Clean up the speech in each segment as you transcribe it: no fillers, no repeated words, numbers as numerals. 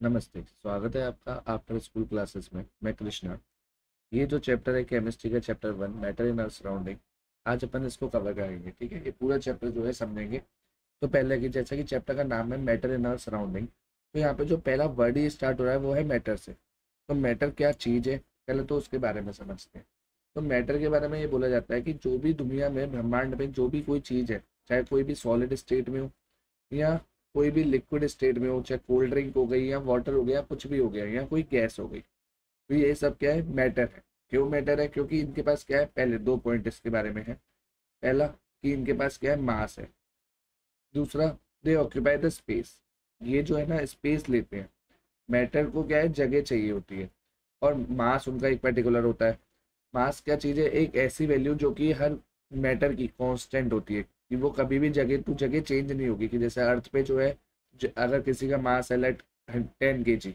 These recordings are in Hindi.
नमस्ते, स्वागत है आपका आफ्टर स्कूल क्लासेस में। मैं कृष्णा। ये जो चैप्टर है केमिस्ट्री का chapter 1 matter in our surrounding, आज अपन इसको कवर करेंगे। ठीक है, ये पूरा चैप्टर जो है समझेंगे। तो पहले की जैसा कि चैप्टर का नाम है मैटर इन आवर सराउंडिंग, तो यहाँ पे जो पहला वर्ड ही स्टार्ट हो रहा है वो है मैटर से। तो मैटर क्या चीज़ है, पहले तो उसके बारे में समझते हैं। तो मैटर के बारे में ये बोला जाता है कि जो भी दुनिया में ब्रह्मांड में जो भी कोई चीज़ है, चाहे कोई भी सॉलिड स्टेट में हो या कोई भी लिक्विड स्टेट में हो, चाहे कोल्ड ड्रिंक हो गई या वाटर हो गया, कुछ भी हो गया या कोई गैस हो गई, तो ये सब क्या है, मैटर है। क्यों मैटर है? क्योंकि इनके पास क्या है, पहले दो पॉइंट इसके बारे में है। पहला कि इनके पास क्या है, मास है। दूसरा, दे ऑक्यूपाई द स्पेस, ये जो है ना स्पेस लेते हैं। मैटर को क्या है, जगह चाहिए होती है। और मास उनका एक पर्टिकुलर होता है। मास क्या चीज़ है, एक ऐसी वैल्यू जो कि हर मैटर की कांस्टेंट होती है, कि वो कभी भी जगह टू जगह चेंज नहीं होगी। कि जैसे अर्थ पे जो है, अगर किसी का मास है लेट 10 kg,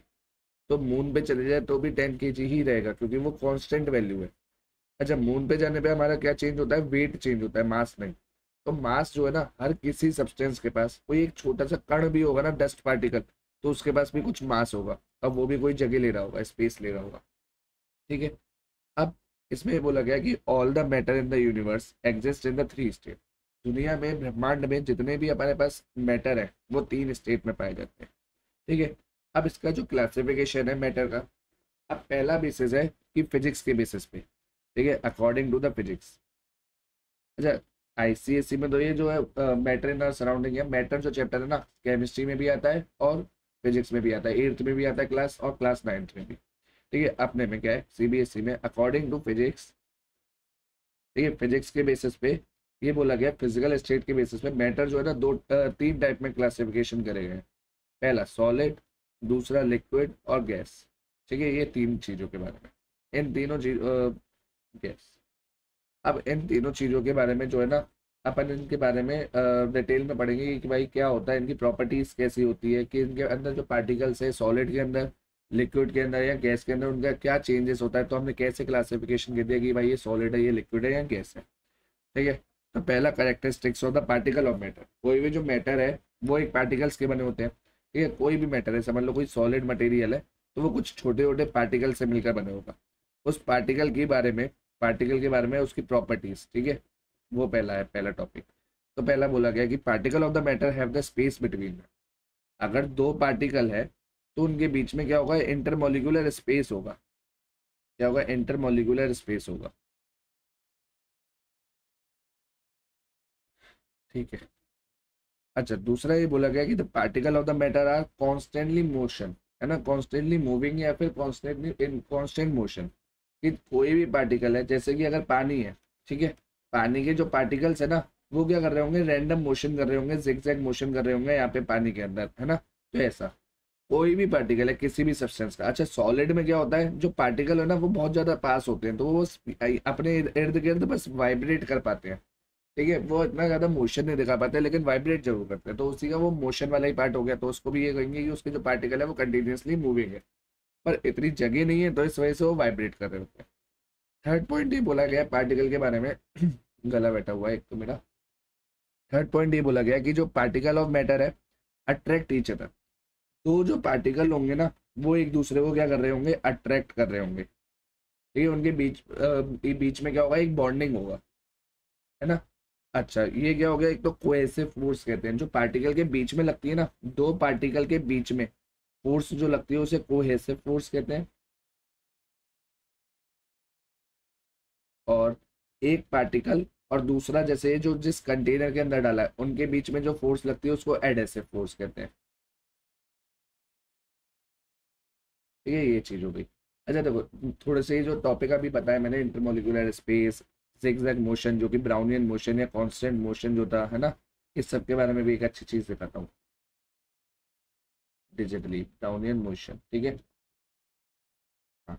तो मून पे चले जाए तो भी 10 kg ही रहेगा, क्योंकि वो कांस्टेंट वैल्यू है। अच्छा, मून पे जाने पे हमारा क्या चेंज होता है, वेट चेंज होता है, मास नहीं। तो मास जो है ना, हर किसी सब्सटेंस के पास कोई एक छोटा सा कण भी होगा ना, डस्ट पार्टिकल, तो उसके पास भी कुछ मास होगा। अब वो भी कोई जगह ले रहा होगा, स्पेस ले रहा होगा। ठीक है। अब इसमें ये बोला गया कि all the matter in the universe exist in the three state. दुनिया में, ब्रह्मांड में जितने भी हमारे पास मैटर है वो तीन स्टेट में पाए जाते हैं। ठीक है। अब इसका जो क्लासिफिकेशन है मैटर का, अब पहला बेसिस है कि फिजिक्स के बेसिस पे। ठीक है, अकॉर्डिंग टू द फिजिक्स। अच्छा, आईसीएससी में तो ये जो है मैटर इन आवर सराउंडिंग है, मैटर जो चैप्टर है ना, केमिस्ट्री में भी आता है और फिजिक्स में भी आता है, 8th में भी आता है क्लास, और क्लास 9th में भी। ठीक है, अपने में क्या है, सीबीएसई में अकॉर्डिंग टू फिजिक्स। ठीक है, फिजिक्स के बेसिस पे ये बोला गया, फिजिकल स्टेट के बेसिस पे मैटर जो है ना, तीन टाइप में क्लासिफिकेशन करे गए हैं। पहला सॉलिड, दूसरा लिक्विड और गैस। ठीक है, ये तीन चीजों के बारे में। इन तीनों चीज गैस। अब इन तीनों चीजों के बारे में जो है ना, अपन इनके बारे में डिटेल में पढ़ेंगे कि भाई क्या होता है, इनकी प्रॉपर्टीज कैसी होती है, कि इनके अंदर जो पार्टिकल्स है सॉलिड के अंदर, लिक्विड के अंदर या गैस के अंदर, उनका क्या चेंजेस होता है, तो हमने कैसे क्लासिफिकेशन कर दिया कि भाई ये सॉलिड है, ये लिक्विड है या गैस है। ठीक है। तो पहला characteristics of the particle of matter, कोई भी जो मैटर है वो एक पार्टिकल्स के बने होते हैं। ठीक है, कोई भी मैटर है, समझ लो कोई सॉलिड मटेरियल है, तो वो कुछ छोटे छोटे पार्टिकल से मिलकर बने होगा। उस पार्टिकल के बारे में उसकी प्रॉपर्टीज। ठीक है, वो पहला है, पहला टॉपिक। तो पहला बोला गया कि particle of the matter have the space between. अगर दो पार्टिकल है तो उनके बीच में क्या होगा, इंटरमोलिकुलर स्पेस होगा। क्या होगा, इंटरमोलिकुलर स्पेस होगा। ठीक है। अच्छा, दूसरा ये बोला गया कि the particle of the matter are constantly motion, है ना, कॉन्स्टेंटली मूविंग या फिर कॉन्स्टेंटली इन कॉन्स्टेंट मोशन। कि कोई भी पार्टिकल है, जैसे कि अगर पानी है, ठीक है, पानी के जो पार्टिकल्स है ना, वो क्या कर रहे होंगे, रैंडम मोशन कर रहे होंगे, जिगजैग मोशन कर रहे होंगे यहाँ पे पानी के अंदर, है ना। तो ऐसा कोई भी पार्टिकल है किसी भी सब्सटेंस का। अच्छा, सॉलिड में क्या होता है, जो पार्टिकल है ना वो बहुत ज्यादा पास होते हैं, तो वो अपने इर्द गिर्द बस वाइब्रेट कर पाते हैं। ठीक है, वो इतना ज्यादा मोशन नहीं दिखा पाते, लेकिन वाइब्रेट जरूर करते हैं, तो उसी का वो मोशन वाला ही पार्ट हो गया। तो उसको भी ये कहेंगे कि उसके जो पार्टिकल है वो कंटिन्यूसली मूविंग है, पर इतनी जगह नहीं है, तो इस वजह से वो वाइब्रेट कर रहे होते हैं। थर्ड पॉइंट ये बोला गया पार्टिकल के बारे में गला बैठा हुआ है एक तो मेरा। थर्ड पॉइंट ये बोला गया कि जो पार्टिकल ऑफ मैटर है अट्रैक्ट ईच अदर। तो जो पार्टिकल होंगे ना, वो एक दूसरे को क्या कर रहे होंगे, अट्रैक्ट कर रहे होंगे। ठीक है, उनके बीच में क्या होगा, एक बॉन्डिंग होगा, है ना। अच्छा, ये क्या हो गया, एक तो कोएसिव फोर्स कहते हैं, जो पार्टिकल के बीच में लगती है ना, दो पार्टिकल के बीच में फोर्स जो लगती है उसे कोहेसिव फोर्स कहते हैं। और एक पार्टिकल और दूसरा, जैसे जो जिस कंटेनर के अंदर डाला है, उनके बीच में जो फोर्स लगती है उसको एडहेसिव फोर्स कहते हैं। ठीक है, ये चीज हो गई। अच्छा देखो, थोड़े से जो टॉपिक अभी बताया मैंने, इंटरमोलिकुलर स्पेस, जिगजैग मोशन जो कि ब्राउनियन मोशन या कांस्टेंट मोशन जो था, है ना, इस सब के बारे में भी एक अच्छी चीज दिखाता हूँ, डिजिटली ब्राउनियन मोशन। ठीक है। हाँ,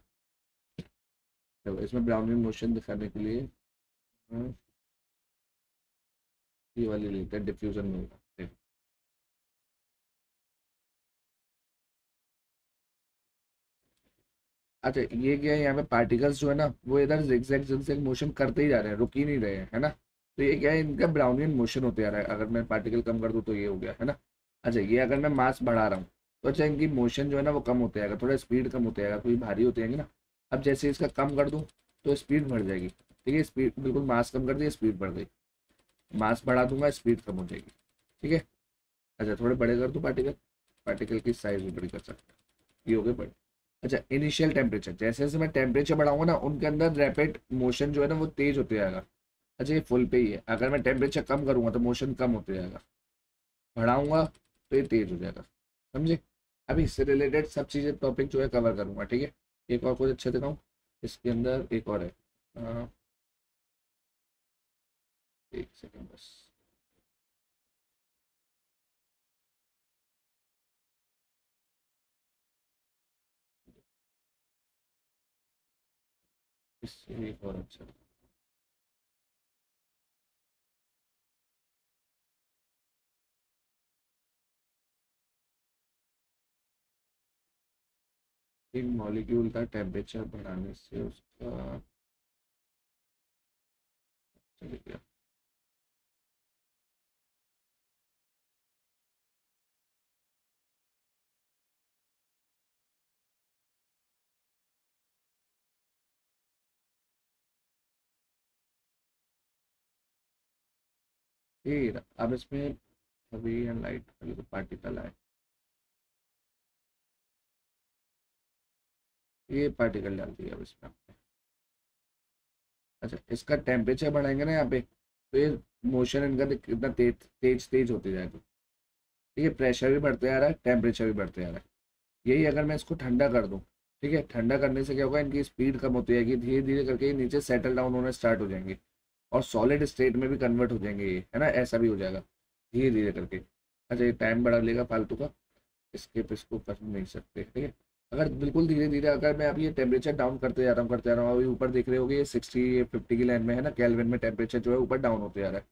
देखो इसमें ब्राउनियन मोशन दिखाने के लिए ये वाली लेते हैं, डिफ्यूजन में होगा। देखो, अच्छा ये क्या है, यहाँ पे पार्टिकल्स जो है ना वो इधर जिगजैग जिगजैग मोशन करते ही जा रहे हैं, रुक ही नहीं रहे हैं, है ना। तो ये क्या है, इनका ब्राउनियन मोशन होते जा रहा है। अगर मैं पार्टिकल कम कर दूं तो ये हो गया, है ना। अच्छा, ये अगर मैं मास बढ़ा रहा हूँ, तो अच्छा इनकी मोशन जो है ना वो कम होते जाएगा, थोड़ा स्पीड कम होते जाएगा, थोड़ी भारी होती जाएंगी ना। अब जैसे इसका कम कर दूँ तो स्पीड बढ़ जाएगी, ठीक है, स्पीड बिल्कुल मास कम कर दिया, स्पीड बढ़ गई, मास बढ़ा दूंगा स्पीड कम हो जाएगी, ठीक है। अच्छा थोड़े बड़े कर दूँ पार्टिकल, पार्टिकल की साइज भी बड़ी कर सकते हैं, ये हो गए बड़े। अच्छा इनिशियल टेम्परेचर, जैसे जैसे मैं टेम्परेचर बढ़ाऊंगा ना उनके अंदर रैपिड मोशन जो है ना वो तेज होते जाएगा। अच्छा ये फुल पे ही है, अगर मैं टेम्परेचर कम करूंगा तो मोशन कम होते जाएगा, बढ़ाऊंगा तो ये तेज हो जाएगा, समझे। अभी इससे रिलेटेड सब चीज़ें टॉपिक जो है कवर करूंगा, ठीक है। एक और कुछ अच्छे दिखाऊं, इसके अंदर एक और है, एक सेकेंड बस। इससे एक और अच्छा, एक मॉलिक्यूल का टेम्परेचर बढ़ाने से उसका, चलिए गया, ये रहा। अब इसमें हेवी एंड लाइट वाले जो पार्टिकल आए, ये पार्टिकल डाल दिया अब इसमें आपने। अच्छा इसका टेम्परेचर बढ़ाएंगे ना यहाँ पे, तो ये मोशन इनका कितना तेज तेज तेज होते जाएगा, ठीक है, प्रेशर भी बढ़ते जा रहा है, टेम्परेचर भी बढ़ते जा रहा है। यही अगर मैं इसको ठंडा कर दूं, ठीक है, ठंडा करने से क्या होगा, इनकी स्पीड कम होती जाएगी, धीरे धीरे करके ये नीचे सेटल डाउन होना स्टार्ट हो जाएंगे और सॉलिड स्टेट में भी कन्वर्ट हो जाएंगे, ये है ना, ऐसा भी हो जाएगा धीरे धीरे करके। अच्छा ये टाइम बढ़ा लेगा फालतू का, स्किप इसको कर नहीं सकते, ठीक है। अगर बिल्कुल धीरे धीरे अगर मैं अभी ये टेम्परेचर डाउन करते जा रहा हूँ, अभी ऊपर देख रहे होगे ये 60 50 की लाइन में है ना, केल्विन में टेम्परेचर जो है ऊपर डाउन होते जा रहा है।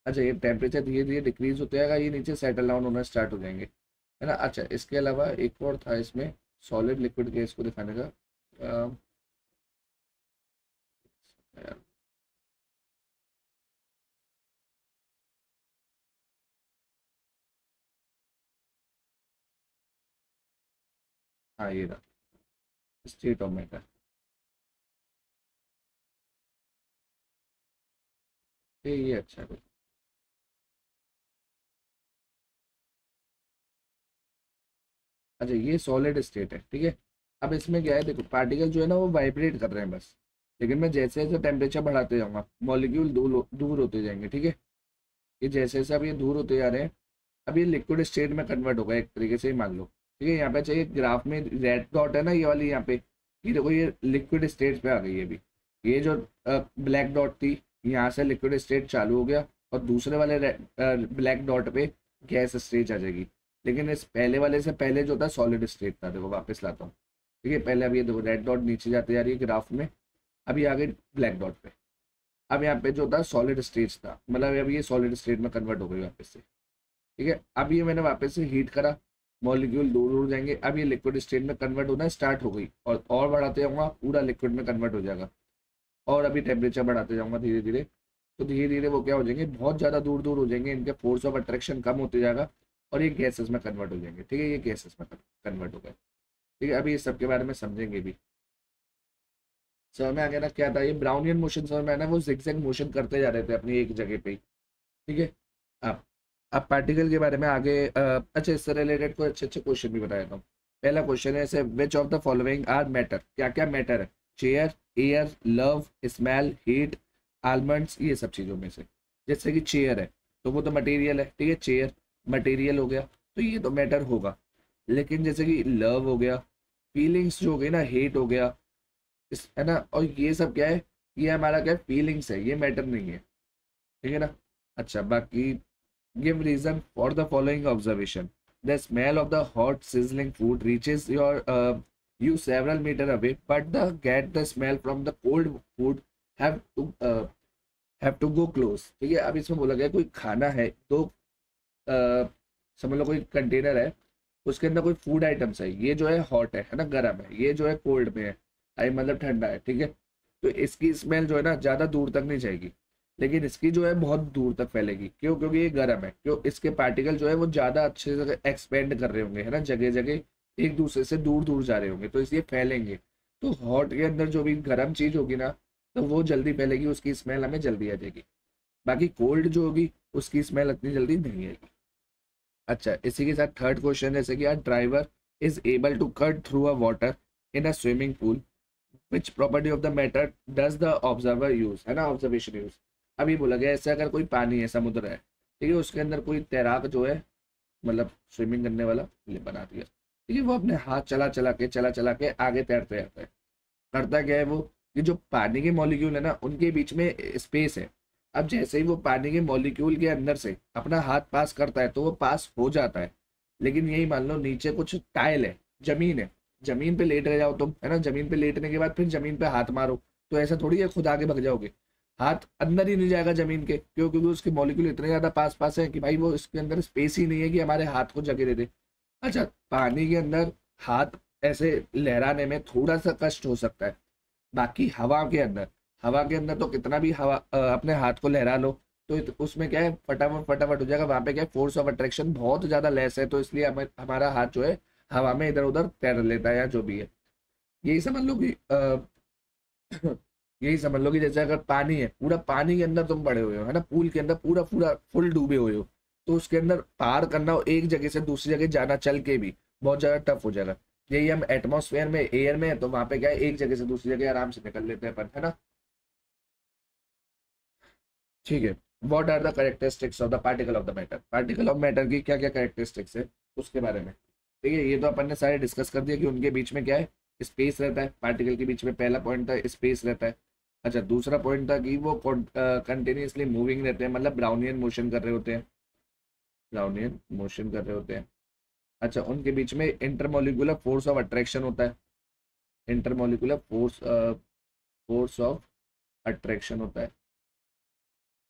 अच्छा ये टेम्परेचर धीरे धीरे डिक्रीज होते जाएगा, ये नीचे सेटल डाउन होना स्टार्ट हो जाएंगे, है ना। अच्छा इसके अलावा एक और था इसमें, सॉलिड लिक्विड गैस को दिखाने का, अ, यार, हाँ ये रहा, स्टेट ऑफ मैटर, ये अच्छा है। अच्छा ये सॉलिड स्टेट है, ठीक है। अब इसमें क्या है, देखो पार्टिकल जो है ना वो वाइब्रेट कर रहे हैं बस, लेकिन मैं जैसे जैसे टेम्परेचर बढ़ाते जाऊंगा मॉलिक्यूल दूर दूर होते जाएंगे, ठीक है। ये जैसे जैसे अब ये दूर होते जा रहे हैं, अब ये लिक्विड स्टेट में कन्वर्ट होगा एक तरीके से ही मान लो, ठीक है। यहाँ पे चाहिए ग्राफ में रेड डॉट है ना ये वाली, यहाँ पे ये देखो ये लिक्विड स्टेट पे आ गई है अभी, ये जो ब्लैक डॉट थी यहाँ से लिक्विड स्टेट चालू हो गया, और दूसरे वाले ब्लैक डॉट पे गैस स्टेज आ जाएगी। लेकिन इस पहले वाले से पहले जो था सॉलिड स्टेट था, देखो वापस लाता हूँ, ठीक है। पहले अब ये देखो रेड डॉट नीचे जाते जा रही है ग्राफ में, अभी आ गई ब्लैक डॉट पे। अब यहाँ पे जो था सॉलिड स्टेज था, मतलब अभी ये सॉलिड स्टेट में कन्वर्ट हो गई वापस से, ठीक है। अब ये मैंने वापस से हीट करा, मॉलिक्यूल दूर दूर जाएंगे, अब ये लिक्विड स्टेट में कन्वर्ट होना स्टार्ट हो गई, और बढ़ाते जाऊंगा पूरा लिक्विड में कन्वर्ट हो जाएगा, और अभी टेम्परेचर बढ़ाते जाऊंगा धीरे धीरे, तो धीरे धीरे वो क्या हो जाएंगे, बहुत ज़्यादा दूर दूर हो जाएंगे, इनके फोर्स ऑफ अट्रैक्शन कम होते जाएगा, और ये गैसेस में कन्वर्ट हो जाएंगे, ठीक है, ये गैसेस में कन्वर्ट हो गए, ठीक है। अभी इस सब के बारे में समझेंगे भी। समझ में आ गया ना क्या था ये ब्राउनियन मोशन, समझ में आया ना, वो जिगजैग मोशन करते जा रहे थे अपनी एक जगह पे ही, ठीक है। अब अब पार्टिकल के बारे में आगे अच्छा इससे रिलेटेड कोई अच्छे अच्छे क्वेश्चन भी बताया हूँ। पहला क्वेश्चन है ऐसे, which of the following are matter, क्या क्या मैटर है, chair, air, love, smell, heat, almonds, ये सब चीज़ों में से। जैसे कि चेयर है तो वो तो मटेरियल है, ठीक है, चेयर मटेरियल हो गया, तो ये तो मैटर होगा। लेकिन जैसे कि लव हो गया, फीलिंग्स जो हो गई ना, हेट हो गया, इस है ना, और ये सब क्या है, ये हमारा क्या है, फीलिंग्स है, ये मैटर नहीं है, ठीक है ना। अच्छा बाकी give reason for the following observation. The smell of the hot sizzling food reaches you several meter away, but the get the smell from the cold food have to uh, have to go close. ठीक है, अब इसमें बोला गया कोई खाना है तो समझ लो कोई कंटेनर है, उसके अंदर कोई फूड आइटम्स है, ये जो है हॉट है ना, गर्म है, ये जो है कोल्ड में है, आई मतलब ठंडा है, ठीक है। तो इसकी स्मेल जो है ना ज़्यादा दूर तक नहीं जाएगी, लेकिन इसकी जो है बहुत दूर तक फैलेगी। क्यों? क्योंकि ये गर्म है। क्यों? इसके पार्टिकल जो है वो ज्यादा अच्छे से एक्सपेंड कर रहे होंगे, है ना, जगह जगह एक दूसरे से दूर दूर जा रहे होंगे, तो इसलिए फैलेंगे। तो हॉट के अंदर जो भी गर्म चीज होगी ना, तो वो जल्दी फैलेगी, उसकी स्मेल हमें जल्दी आ जाएगी। बाकी कोल्ड जो होगी उसकी स्मेल इतनी जल्दी नहीं आएगी। अच्छा, इसी के साथ थर्ड क्वेश्चन जैसे कि यार, driver is able to cut through a water in a swimming pool, which property of the matter does the observer use, है ना, ऑब्जर्वेशन यूज। अभी बोला गया ऐसे अगर कोई पानी है, समुद्र है, ठीक है, उसके अंदर कोई तैराक जो है, मतलब स्विमिंग करने वाला, ये बना दिया, ठीक है, वो अपने हाथ चला चला के आगे तैरते रहता है। करता क्या है वो, कि जो पानी के मॉलिक्यूल है ना, उनके बीच में स्पेस है। अब जैसे ही वो पानी के मॉलिक्यूल के अंदर से अपना हाथ पास करता है तो वो पास हो जाता है। लेकिन यही मान लो नीचे कुछ टाइल है, जमीन है, जमीन पे लेट जाओ तुम, है ना, जमीन पे लेटने के बाद फिर जमीन पे हाथ मारो, तो ऐसा थोड़ी है खुद आगे भग जाओगे। हाथ अंदर ही नहीं जाएगा जमीन के, क्यों? क्योंकि उसके मॉलिक्यूल इतने ज्यादा पास पास है कि भाई वो इसके अंदर स्पेस ही नहीं है कि हमारे हाथ को जगह दे दे। अच्छा, पानी के अंदर हाथ ऐसे लहराने में थोड़ा सा कष्ट हो सकता है। बाकी हवा के अंदर तो कितना भी हवा अपने हाथ को लहरा लो, तो उसमें क्या है, फटाफट फटाफट हो जाएगा। वहां पे क्या है, फोर्स ऑफ अट्रैक्शन बहुत ज्यादा लेस है, तो इसलिए हमारा हाथ जो है हवा में इधर उधर तैर लेता है, या जो भी है। यही समझ लो कि यही समझ लो कि जैसे अगर पानी है, पूरा पानी के अंदर तुम पड़े हुए हो, है ना, पूल के अंदर पूरा पूरा फुल डूबे हुए हो, तो उसके अंदर पार करना हो एक जगह से दूसरी जगह जाना चल के भी बहुत ज्यादा टफ हो जाएगा। यही हम एटमॉस्फेयर में, एयर में है, तो वहां पे क्या है, एक जगह से दूसरी जगह आराम से निकल लेते हैं अपन, है ना। ठीक है। What are the characteristics of the particle of the matter, particle of matter की क्या क्या कैरेक्टरिस्टिक्स है उसके बारे में। ठीक है, ये तो अपन ने सारे डिस्कस कर दिया कि उनके बीच में क्या है, स्पेस रहता है। पार्टिकल के बीच में पहला पॉइंट था, स्पेस रहता है। अच्छा, दूसरा पॉइंट था कि वो कंटिन्यूसली मूविंग रहते हैं, मतलब ब्राउनियन मोशन कर रहे होते हैं, ब्राउनियन मोशन कर रहे होते हैं। अच्छा, उनके बीच में इंटरमोलिकुलर फोर्स ऑफ अट्रैक्शन होता है, इंटरमोलिकुलर फोर्स ऑफ अट्रैक्शन होता है।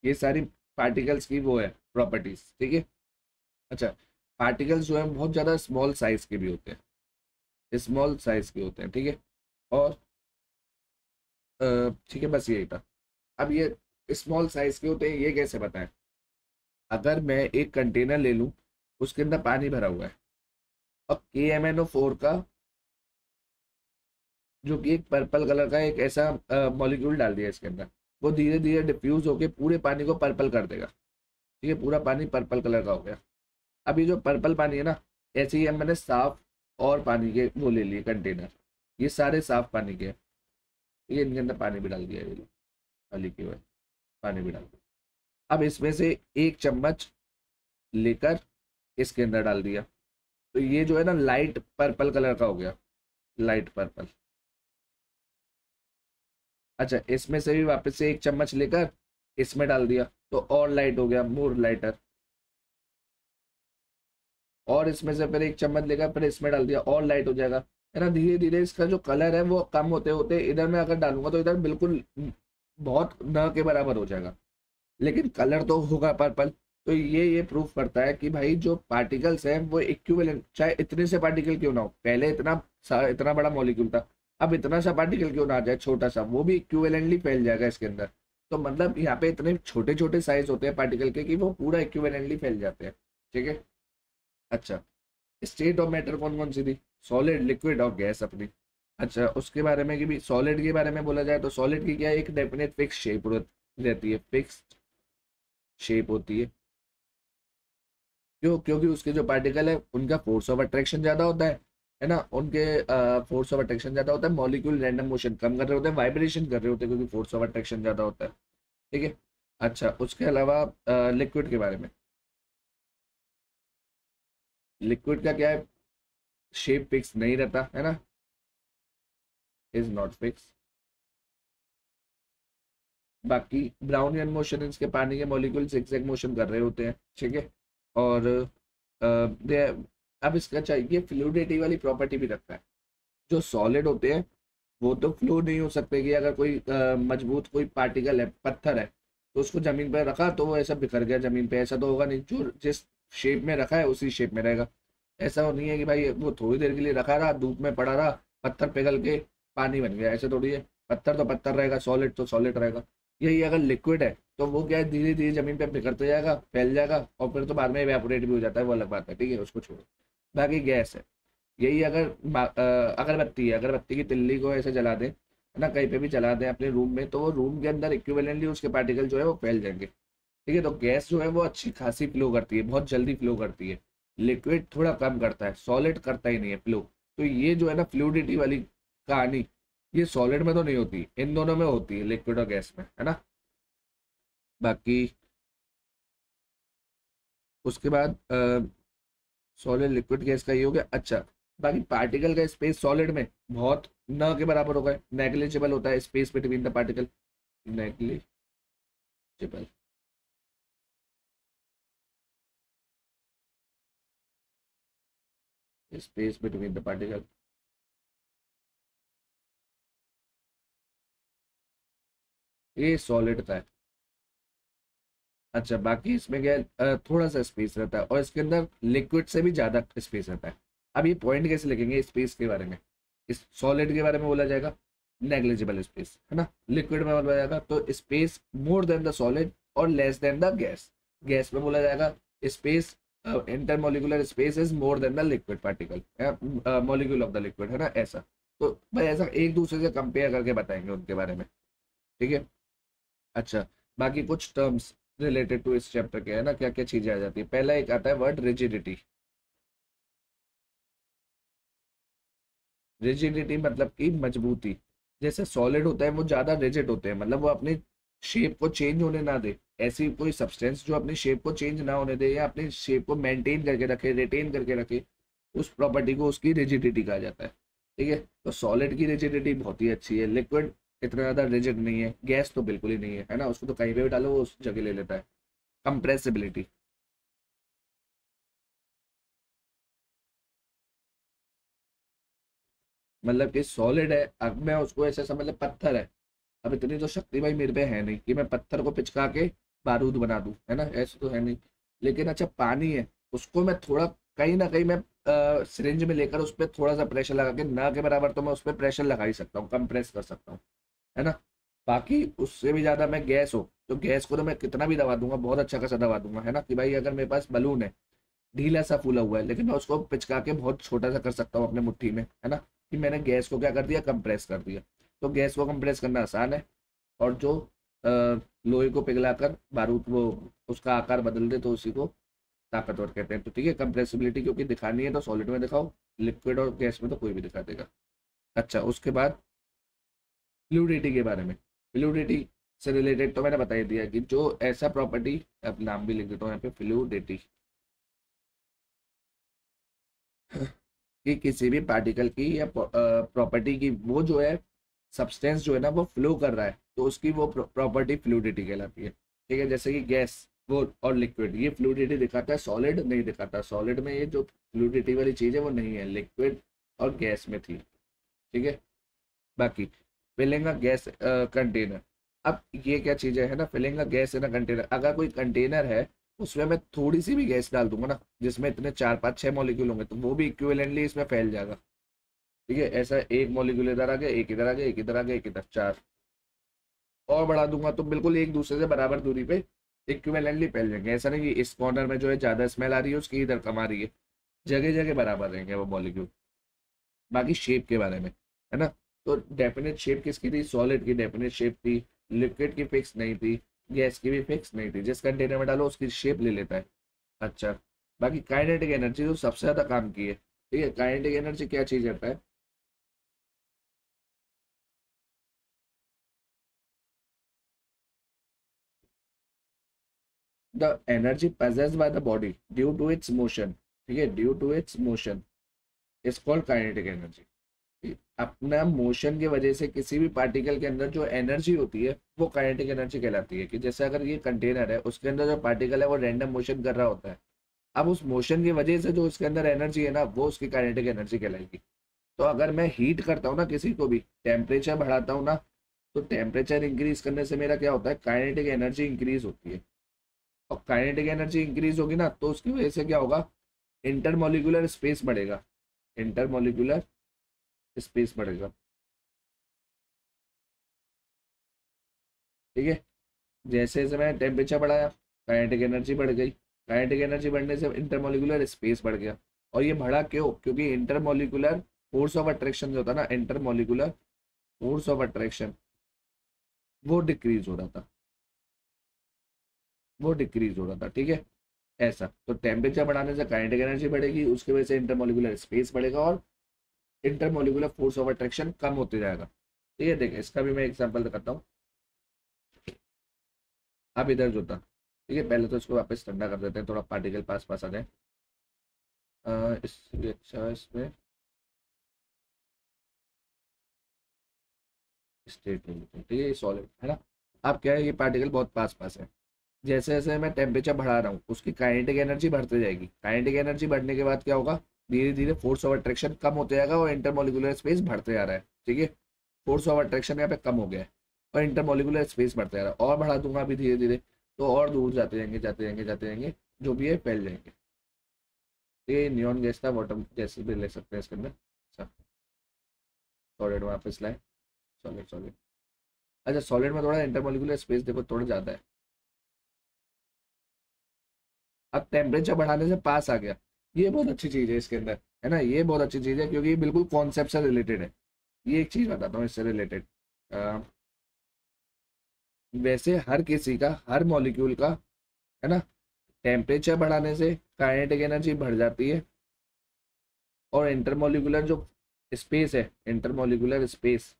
ये सारी पार्टिकल्स की वो है प्रॉपर्टीज, ठीक है। अच्छा, पार्टिकल्स जो है बहुत ज्यादा स्मॉल साइज के भी होते हैं, स्मॉल साइज के होते हैं, ठीक है। और ठीक है, बस यही था। अब ये स्मॉल साइज के होते हैं, ये कैसे बताएं। अगर मैं एक कंटेनर ले लूं, उसके अंदर पानी भरा हुआ है, और KMnO4 का जो कि एक पर्पल कलर का एक ऐसा मॉलिक्यूल डाल दिया इसके अंदर, वो धीरे धीरे डिफ्यूज होके पूरे पानी को पर्पल कर देगा। ठीक है, पूरा पानी पर्पल कलर का हो गया। अब ये जो पर्पल पानी है ना, ऐसे ही मैंने साफ और पानी के वो ले लिए कंटेनर, ये सारे साफ पानी के हैं। ये इनके अंदर पानी भी डाल दिया, ये लो, खाली की हुए पानी भी डाल दिया। अब इसमें से एक चम्मच लेकर इसके अंदर डाल दिया, तो ये जो है ना लाइट पर्पल कलर का हो गया, लाइट पर्पल। अच्छा, इसमें से भी वापस से एक चम्मच लेकर इसमें डाल दिया, तो और लाइट हो गया, मोर लाइटर। और इसमें से फिर एक चम्मच लेकर फिर इसमें डाल दिया, और लाइट हो जाएगा, है ना। धीरे धीरे इसका जो कलर है वो कम होते होते इधर मैं अगर डालूंगा तो इधर बिल्कुल बहुत न के बराबर हो जाएगा, लेकिन कलर तो होगा पर्पल। तो ये प्रूफ करता है कि भाई जो पार्टिकल्स हैं वो इक्विवेलेंट, चाहे इतने से पार्टिकल क्यों ना हो, पहले इतना बड़ा मॉलिक्यूल था, अब इतना सा पार्टिकल क्यों ना आ जाए छोटा सा, वो भी इक्विवेलेंटली फैल जाएगा इसके अंदर। तो मतलब यहाँ पे इतने छोटे छोटे साइज होते हैं पार्टिकल के कि वो पूरा इक्विवेलेंटली फैल जाते हैं, ठीक है। अच्छा, स्टेट ऑफ मैटर कौन कौन सी थी, सॉलिड, लिक्विड और गैस अपनी। अच्छा, उसके बारे में कि भी सॉलिड के बारे में बोला जाए तो सॉलिड की क्या है, एक डेफिनेट फिक्स शेप रहती है, फिक्स्ड शेप होती है। क्यों? क्योंकि उसके जो पार्टिकल है उनका फोर्स ऑफ अट्रैक्शन ज्यादा होता है ना, उनके फोर्स ऑफ अट्रैक्शन ज्यादा होता है, मॉलिक्यूल रैंडम मोशन कम कर रहे होते हैं, वाइब्रेशन कर रहे होते हैं, क्योंकि फोर्स ऑफ अट्रैक्शन ज्यादा होता है, ठीक है। अच्छा, उसके अलावा लिक्विड के बारे में, लिक्विड का क्या है, शेप फिक्स नहीं रहता, है ना, इज नॉट फिक्स। बाकी ब्राउनियन मोशन, इसके पानी के मॉलिक्यूल zigzag मोशन कर रहे होते हैं, ठीक है। और अब इसका चाहिए फ्लूइडिटी वाली प्रॉपर्टी भी रखता है। जो सॉलिड होते हैं वो तो फ्लो नहीं हो सकते, कि अगर कोई मजबूत कोई पार्टिकल है, पत्थर है, तो उसको जमीन पर रखा तो वो ऐसा बिखर गया जमीन पे, ऐसा तो होगा नहीं। जो जिस शेप में रखा है उसी शेप में रहेगा। ऐसा नहीं है कि भाई वो थोड़ी देर के लिए रखा रहा, धूप में पड़ा रहा, पत्थर पिघल के पानी बन गया, ऐसे थोड़ी है। पत्थर तो पत्थर रहेगा, सॉलिड तो सॉलिड रहेगा। यही अगर लिक्विड है तो वो क्या है, धीरे धीरे जमीन पे बिखरते जाएगा, फैल जाएगा, और फिर तो बाद में इवेपोरेट भी हो जाता है, वो अलग बात है, ठीक है, उसको छोड़ो। बाकी गैस है, यही अगर अगरबत्ती है, अगरबत्ती की तिल्ली को ऐसे जला दें, है ना, कहीं पे भी जला दें अपने रूम में, तो वो रूम के अंदर इक्विवेलेंटली उसके पार्टिकल जो है वो फैल जाएंगे। ठीक है, तो गैस जो है वो अच्छी खासी फ्लो करती है, बहुत जल्दी फ्लो करती है। लिक्विड थोड़ा कम करता है, सॉलिड करता ही नहीं है फ्लो। तो ये जो है ना फ्लूडिटी वाली कहानी, ये सॉलिड में तो नहीं होती, इन दोनों में होती है, लिक्विड और गैस में, है ना। बाकी उसके बाद सॉलिड लिक्विड गैस का ये हो गया। अच्छा, बाकी पार्टिकल का स्पेस सॉलिड में बहुत न के बराबर होगा, नेग्लिजिबल होता है space between the particle, negligible space between the particle, ये सॉलिड का है। अच्छा, बाकी इसमें क्या है, थोड़ा सा स्पेस रहता है, और इसके अंदर लिक्विड से भी ज्यादा स्पेस रहता है। अब ये पॉइंट कैसे लिखेंगे स्पेस के बारे में, इस सॉलिड के बारे में बोला जाएगा नेग्लिजिबल स्पेस, है ना। लिक्विड में बोला जाएगा तो space more than the solid और less than the gas. Gas में बोला जाएगा space, intermolecular space is more than the liquid particle, molecule of the liquid, है ना, ऐसा। तो भाई ऐसा एक दूसरे से कंपेयर करके बताएंगे उनके बारे में, ठीक है। अच्छा, बाकी कुछ टर्म्स रिलेटेड टू इस चैप्टर के, है ना, क्या क्या चीजें आ जाती है। पहला एक आता है वर्ड रिजिडिटी। रिजिडिटी मतलब कि मजबूती। जैसे सॉलिड होता है वो ज्यादा रिजिड होते हैं, मतलब वो अपनी शेप को चेंज होने ना दे। ऐसी कोई सब्सटेंस जो अपनी शेप को चेंज ना होने दे या अपनी शेप को मेंटेन करके रखे, रिटेन करके रखे, उस प्रॉपर्टी को उसकी रिजिडिटी कहा जाता है। ठीक है, तो सॉलिड की रिजिडिटी बहुत ही अच्छी है। लिक्विड इतना ज्यादा रिजिड नहीं है, गैस तो बिल्कुल ही नहीं है, है ना, उसको तो कहीं पे भी डालो वो उस जगह ले लेता है। कंप्रेसिबिलिटी, मतलब कि सॉलिड है, अब मैं उसको ऐसे समझ ले पत्थर है, अब इतनी तो शक्ति भाई मेरे पे है नहीं कि मैं पत्थर को पिचका के बारूद बना दूं, है ना, ऐसे तो है नहीं। लेकिन अच्छा, पानी है, उसको मैं थोड़ा कहीं ना कहीं मैं सिरिंज में लेकर उस पर थोड़ा सा प्रेशर लगा के, ना के बराबर तो मैं उस पर प्रेशर लगा ही सकता हूँ, कंप्रेस कर सकता हूँ, है ना। बाकी उससे भी ज्यादा मैं गैस हो तो गैस को तो मैं कितना भी दबा दूंगा, बहुत अच्छा खासा दबा दूंगा, है ना, कि भाई अगर मेरे पास बलून है, ढीला सा फूला हुआ है, लेकिन मैं उसको पिचका के बहुत छोटा सा कर सकता हूँ अपने मुट्ठी में, है ना, कि मैंने गैस को क्या कर दिया, कंप्रेस कर दिया। तो गैस को कंप्रेस करना आसान है, और जो लोहे को पिघलाकर बारूद वो उसका आकार बदल दे तो उसी को ताकतवर कहते हैं। तो ठीक है, कंप्रेसिबिलिटी क्योंकि दिखानी है तो सॉलिड में दिखाओ, लिक्विड और गैस में तो कोई भी दिखा देगा। अच्छा, उसके बाद फ्लूइडिटी के बारे में। फ्लूइडिटी से रिलेटेड तो मैंने बता ही दिया कि जो ऐसा प्रॉपर्टी, अब नाम भी लिख देता हूँ यहाँ पे, फ्लूइडिटी, कि किसी भी पार्टिकल की या प्रॉपर्टी की वो जो है सब्सटेंस जो है ना वो फ्लो कर रहा है, तो उसकी वो प्रॉपर्टी फ्लूइडिटी कहलाती है। ठीक है, जैसे कि गैस वो और लिक्विड, ये फ्लूइडिटी दिखाता है, सॉलिड नहीं दिखाता। सॉलिड में ये जो फ्लूइडिटी वाली चीज है वो नहीं है, लिक्विड और गैस में थी। ठीक है, बाकी फिलिंग अ गैस कंटेनर। अब ये क्या चीज है ना, filling a gas in a container, अगर कोई कंटेनर है उसमें मैं थोड़ी सी भी गैस डाल दूंगा ना, जिसमें इतने 4 5 6 मॉलिक्यूल होंगे, तो वो भी इक्विवेलेंटली इसमें फैल जाएगा। ठीक है, ऐसा एक मॉलिक्यूल इधर आ गया, एक इधर आ गया, एक इधर आ गया, एक इधर, चार और बढ़ा दूंगा तो बिल्कुल एक दूसरे से बराबर दूरी पे इक्विवेलेंटली फैल जाएंगे। ऐसा नहीं कि इस कॉर्नर में जो है ज्यादा स्मेल आ रही है उसकी इधर कम आ रही है, जगह जगह बराबर रहेंगे वो मॉलिक्यूल। बाकी शेप के बारे में, है ना, तो डेफिनेट शेप किसकी थी, सॉलिड की डेफिनेट शेप थी, लिक्विड की फिक्स नहीं थी, गैस की भी फिक्स नहीं थी, जिस कंटेनर में डालो उसकी शेप ले लेता है। अच्छा, बाकी काइनेटिक एनर्जी जो सबसे ज्यादा काम की है, ठीक है, काइनेटिक एनर्जी क्या चीज रहता है, the energy possessed by the body due to its motion, ठीक है, due to its motion is called kinetic energy. अपना मोशन की वजह से किसी भी पार्टिकल के अंदर जो एनर्जी होती है वो काइनेटिक एनर्जी कहलाती है। कि जैसे अगर ये कंटेनर है, उसके अंदर जो पार्टिकल है वो रैंडम मोशन कर रहा होता है, अब उस मोशन की वजह से जो उसके अंदर एनर्जी है ना वो उसकी काइनेटिक एनर्जी कहलाएगी। तो अगर मैं हीट करता हूँ ना, किसी को भी टेम्परेचर बढ़ाता हूँ ना, तो टेम्परेचर इंक्रीज करने से मेरा क्या होता है, काइनेटिक एनर्जी इंक्रीज होती है। और काइनेटिक एनर्जी इंक्रीज होगी ना तो उसकी वजह से क्या होगा, इंटरमोलिकुलर स्पेस बढ़ेगा, इंटरमोलिकुलर स्पेस बढ़ेगा। ठीक है, जैसे जैसे मैंने टेम्परेचर बढ़ाया, काइनेटिक एनर्जी बढ़ गई, काइनेटिक एनर्जी बढ़ने से इंटरमोलिकुलर स्पेस बढ़ गया। और ये बढ़ा क्यों? क्योंकि इंटरमोलिकुलर फोर्स ऑफ अट्रैक्शन जो होता है ना, इंटरमोलिकुलर फोर्स ऑफ अट्रैक्शन, वो डिक्रीज हो रहा था, वो डिक्रीज हो रहा था, ठीक है। ऐसा तो टेम्परेचर बढ़ाने से काइनेटिक एनर्जी बढ़ेगी, उसकी वजह से इंटरमोलिकुलर स्पेस बढ़ेगा और इंटरमोलिकुलर फोर्स ऑफ अट्रैक्शन कम होते जाएगा। ठीक है, देखिए इसका भी मैं एग्जांपल दिखाता हूँ। अब इधर जो था, ठीक है, पहले तो इसको वापस ठंडा कर देते हैं, थोड़ा पार्टिकल पास पास आ जाए। इसलिए अच्छा इसमें स्टेट ले लेते हैं, ठीक है, ये सॉलिड है ना। अब क्या है, ये पार्टिकल बहुत पास पास है। जैसे जैसे मैं टेम्परेचर बढ़ा रहा हूँ, उसकी काइनेटिक एनर्जी बढ़ती जाएगी। काइनेटिक एनर्जी बढ़ने के बाद क्या होगा, धीरे धीरे फोर्स ऑफ अट्रैक्शन कम होते जाएगा और इंटरमोलिकुलर स्पेस बढ़ते जा रहा है, ठीक है। फोर्स ऑफ अट्रैक्शन यहाँ पे कम हो गया है और इंटरमोलिकुलर स्पेस बढ़ते जा रहा है। और बढ़ा दूंगा अभी धीरे धीरे, तो और दूर जाते जाएंगे, जाते जाएंगे, जाते जाएंगे, जो भी है फैल जाएंगे। ये नियॉन गैस था, वाटर गैस भी ले सकते हैं इसके अंदर। अच्छा, सॉलिड वापस लाए, सॉलिड सॉलिड। अच्छा, सॉलिड में थोड़ा इंटरमोलिकुलर स्पेस देखो थोड़ा ज़्यादा है। अब टेम्परेचर बढ़ाने से पास आ गया, ये बहुत अच्छी चीज़ है इसके अंदर, है ना, ये बहुत अच्छी चीज़ है क्योंकि ये बिल्कुल कॉन्सेप्ट से रिलेटेड है। ये एक चीज़ बताता हूँ इससे रिलेटेड। वैसे हर किसी का, हर मॉलिक्यूल का, है ना, टेम्परेचर बढ़ाने से काइनेटिक एनर्जी बढ़ जाती है और इंटरमोलिकुलर जो स्पेस है, इंटरमोलिकुलर स्पेस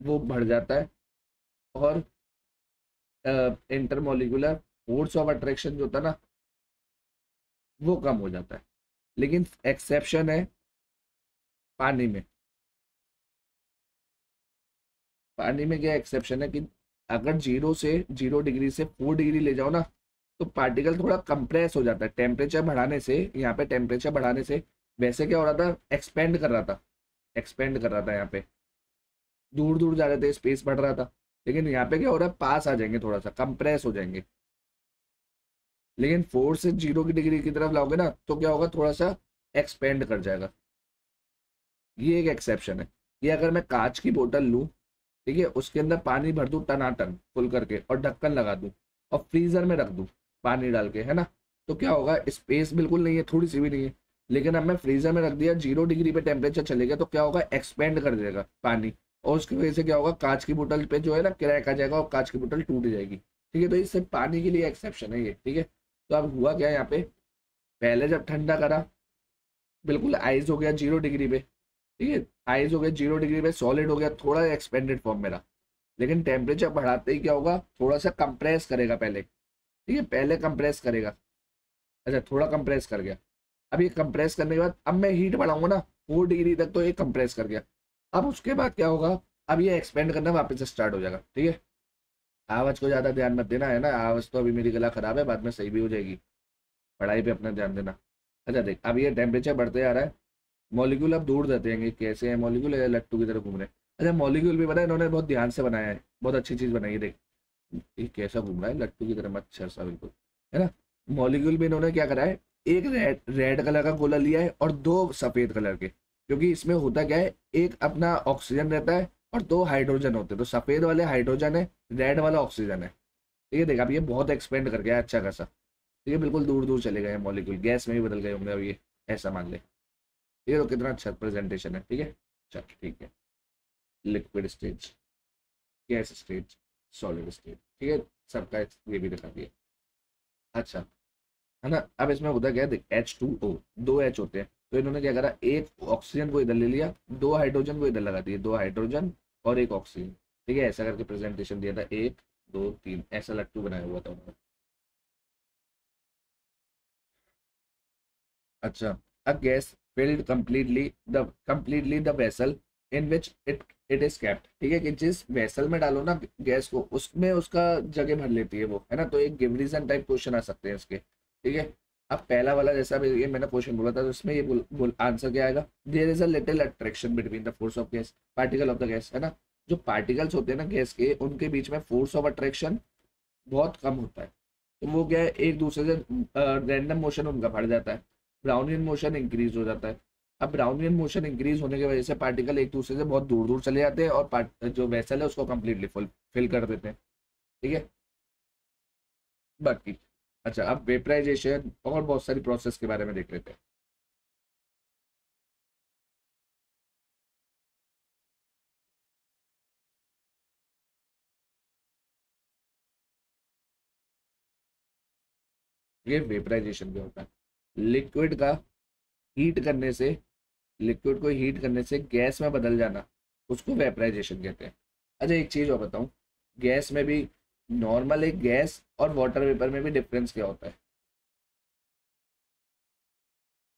वो बढ़ जाता है और इंटरमोलिकुलर फोर्स ऑफ अट्रैक्शन जो होता है ना, वो कम हो जाता है। लेकिन एक्सेप्शन है पानी में। पानी में क्या एक्सेप्शन है कि अगर 0 से 4 डिग्री ले जाओ ना, तो पार्टिकल थोड़ा कंप्रेस हो जाता है टेम्परेचर बढ़ाने से। यहाँ पे टेम्परेचर बढ़ाने से वैसे क्या हो रहा था, एक्सपेंड कर रहा था, एक्सपेंड कर रहा था, यहाँ पे दूर दूर जा रहे थे, स्पेस बढ़ रहा था। लेकिन यहाँ पे क्या हो रहा है, पास आ जाएंगे, थोड़ा सा कंप्रेस हो जाएंगे। लेकिन 4 से 0 की डिग्री की तरफ लाओगे ना, तो क्या होगा, थोड़ा सा एक्सपेंड कर जाएगा। ये एक एक्सेप्शन है। ये अगर मैं कांच की बोतल लूं, ठीक है, उसके अंदर पानी भर दूं टनाटन फुल करके और ढक्कन लगा दूं और फ्रीजर में रख दूं पानी डाल के, है ना, तो क्या होगा, स्पेस बिल्कुल नहीं है, थोड़ी सी भी नहीं है। लेकिन अब मैं फ्रीजर में रख दिया, 0 डिग्री पे टेम्परेचर चलेगा, तो क्या होगा, एक्सपेंड कर देगा पानी। और उसकी वजह से क्या होगा, कांच की बोतल पे जो है ना क्रैक आ जाएगा और कांच की बोतल टूट जाएगी। ठीक है, तो इससे पानी के लिए एक्सेप्शन है ये, ठीक है। तो अब हुआ क्या यहाँ पे, पहले जब ठंडा करा, बिल्कुल आइस हो गया 0 डिग्री पे, ठीक है, आइस हो गया 0 डिग्री पे, सॉलिड हो गया, थोड़ा एक्सपेंडेड फॉर्म में। लेकिन टेम्परेचर बढ़ाते ही क्या होगा, थोड़ा सा कंप्रेस करेगा पहले, ठीक है, पहले कंप्रेस करेगा। अच्छा, थोड़ा कंप्रेस कर गया। अब ये कंप्रेस करने के बाद अब मैं हीट बढ़ाऊंगा ना 4 डिग्री तक, तो ये कंप्रेस कर गया। अब उसके बाद क्या होगा, अब ये एक्सपेंड करना वापस से स्टार्ट हो जाएगा, ठीक है। आवाज को ज्यादा ध्यान मत देना, है ना, आवाज तो अभी मेरी गला खराब है, बाद में सही भी हो जाएगी। पढ़ाई पे अपना ध्यान देना। अच्छा देख, अब ये टेम्परेचर बढ़ते आ रहा है, मॉलिक्यूल अब दूर जाते हैं, कैसे हैं मॉलिक्यूल, लट्टू की तरह घूम रहे हैं। अच्छा, मॉलिक्यूल भी पता है इन्होंने बहुत ध्यान से बनाया है, बहुत अच्छी चीज बनाई है, देख ये कैसा घूम रहा है लट्टू की तरह, मच्छर सा बिल्कुल, है ना। मॉलिक्यूल भी इन्होंने क्या करा है, एक रेड रेड कलर का गोला लिया है और दो सफेद कलर के, क्योंकि इसमें होता क्या है, एक अपना ऑक्सीजन रहता है और दो हाइड्रोजन होते हैं, तो सफेद वाले हाइड्रोजन है, रेड वाला ऑक्सीजन है। ठीक है, देखा, अब ये बहुत एक्सपेंड कर गया है अच्छा खासा। ठीक है, बिल्कुल दूर दूर चले गए मॉलिक्यूल, गैस में भी बदल गए होंगे अब ये, ऐसा मान ले। ठीक है, तो कितना अच्छा प्रेजेंटेशन है, ठीक है। चल ठीक है, liquid stage, gas stage, solid stage, ठीक है, सबका ये भी दिखा दिया। अच्छा, है ना। अब इसमें होता क्या है, देख H2O, दो एच होते हैं, तो इन्होंने क्या करा, एक ऑक्सीजन को इधर ले लिया, दो हाइड्रोजन को इधर लगा दिए, दो हाइड्रोजन और एक ऑक्सीजन। ठीक है, ऐसा करके प्रेजेंटेशन दिया था, 1 2 3, ऐसा लट्टू बनाया हुआ था उन्होंने। अच्छा, a gas filled completely the vessel in which it is kept। ठीक है, कि जिस वेसल में डालो ना गैस को, उसमें उसका जगह भर लेती है वो, है ना। तो एक गिव रीजन टाइप क्वेश्चन आ सकते हैं इसके, ठीक है। अब पहला वाला जैसा अभी ये मैंने क्वेश्चन बोला था, तो इसमें ये आंसर क्या आएगा, there is a little attraction between the force of gas particle of the gas, है ना। जो पार्टिकल्स होते हैं ना गैस के, उनके बीच में फोर्स ऑफ अट्रैक्शन बहुत कम होता है। तो वो क्या है, एक दूसरे से रैंडम मोशन उनका बढ़ जाता है, ब्राउनियन मोशन इंक्रीज हो जाता है। अब ब्राउनियन मोशन इंक्रीज होने की वजह से पार्टिकल एक दूसरे से बहुत दूर दूर चले जाते हैं और जो वेसल है उसको कम्प्लीटली फुल फिल कर देते हैं, ठीक है। बाकी अच्छा, अब वेपराइजेशन और बहुत सारी प्रोसेस के बारे में देख लेते हैं। ये वेपराइजेशन क्या होता है? लिक्विड का हीट करने से, लिक्विड को हीट करने से गैस में बदल जाना, उसको वेपराइजेशन कहते हैं। अच्छा एक चीज और बताऊं, गैस में भी, नॉर्मल एक गैस और वाटर वेपर में भी डिफरेंस क्या होता है?